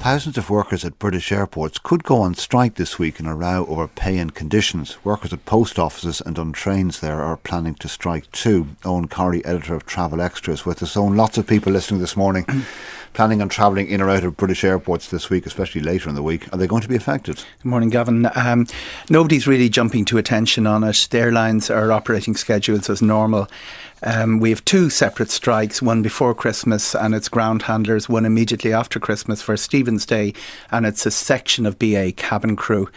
Thousands of workers at British airports could go on strike this week in a row over pay and conditions. Workers at post offices and on trains there are planning to strike too. Eoghan Corry, editor of Travel Extra, is with us. Eoghan, lots of people listening this morning planning on travelling in or out of British airports this week, especially later in the week. Are they going to be affected? Good morning, Gavin. Nobody's really jumping to attention on it. The airlines are operating schedules as normal. We have two separate strikes, one before Christmas and it's ground handlers, one immediately after Christmas for Stephen's Day, and it's a section of BA cabin crew.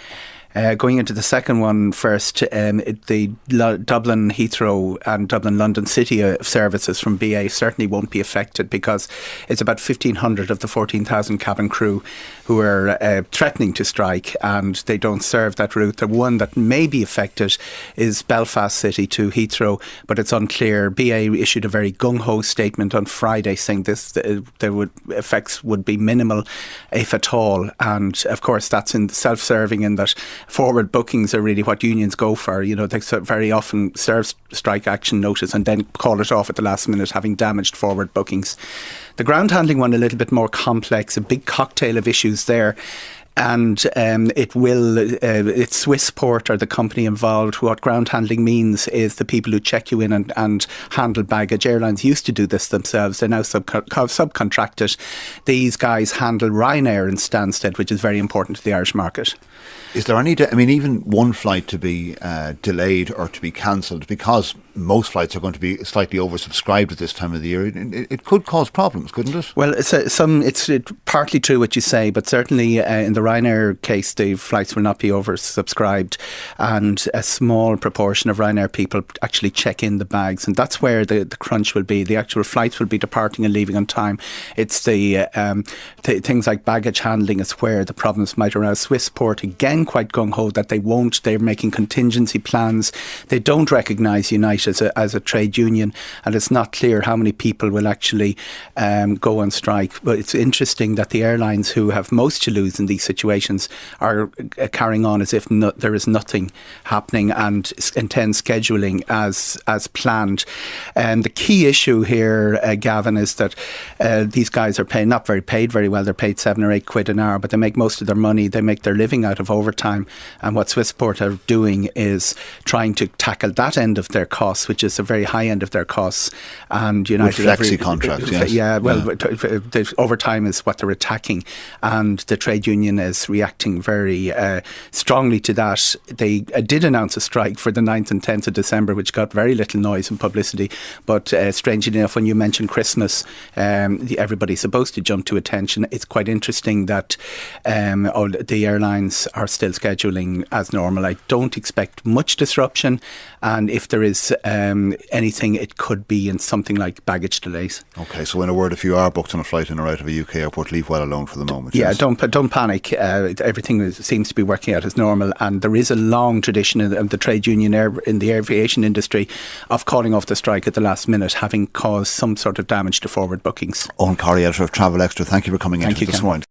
Going into the second one first, the Dublin Heathrow and Dublin London City services from BA certainly won't be affected because it's about 1,500 of the 14,000 cabin crew who are threatening to strike, and they don't serve that route. The one that may be affected is Belfast City to Heathrow, but it's unclear. BA issued a very gung-ho statement on Friday saying effects would be minimal, if at all. And of course, that's self-serving in that forward bookings are really what unions go for. You know, they very often serve strike action notice and then call it off at the last minute, having damaged forward bookings. The ground handling one a little bit more complex, a big cocktail of issues there. And it's Swissport or the company involved. What ground handling means is the people who check you in and handle baggage. Airlines used to do this themselves. They now subcontract it. These guys handle Ryanair in Stansted, which is very important to the Irish market. Is there any, even one flight to be delayed or to be cancelled, because most flights are going to be slightly oversubscribed at this time of the year, it could cause problems, couldn't it? Well, it's partly true what you say, but certainly in the Ryanair case, the flights will not be oversubscribed, and a small proportion of Ryanair people actually check in the bags, and that's where the crunch will be. The actual flights will be departing and leaving on time. It's the things like baggage handling is where the problems might arise. Swissport, again, quite gung-ho that they won't. They're making contingency plans. They don't recognise Unite as a trade union, and it's not clear how many people will actually go on strike. But it's interesting that the airlines who have most to lose in these situations are carrying on as if there is nothing happening and intend scheduling as planned. And the key issue here, Gavin, is that these guys are not paid very well. They're paid £7 or £8 an hour, but they make most of their money. They make their living out of overtime. And what Swissport are doing is trying to tackle that end of their costs, which is a very high end of their costs. And United, with flexi contracts, yes. The overtime is what they're attacking, and the trade union is reacting very strongly to that. They did announce a strike for the 9th and 10th of December, which got very little noise and publicity. But strangely enough, when you mention Christmas, everybody's supposed to jump to attention. It's quite interesting that the airlines are still scheduling as normal. I don't expect much disruption, and if there is anything, it could be in something like baggage delays. Okay, so in a word, if you are booked on a flight in or out of a UK airport, leave well alone for the moment. Yeah, yes? don't panic. Everything seems to be working out as normal, and there is a long tradition of the trade union in the aviation industry of calling off the strike at the last minute, having caused some sort of damage to forward bookings. Eoghan Corry, editor of Travel Extra, thank you for coming in this morning.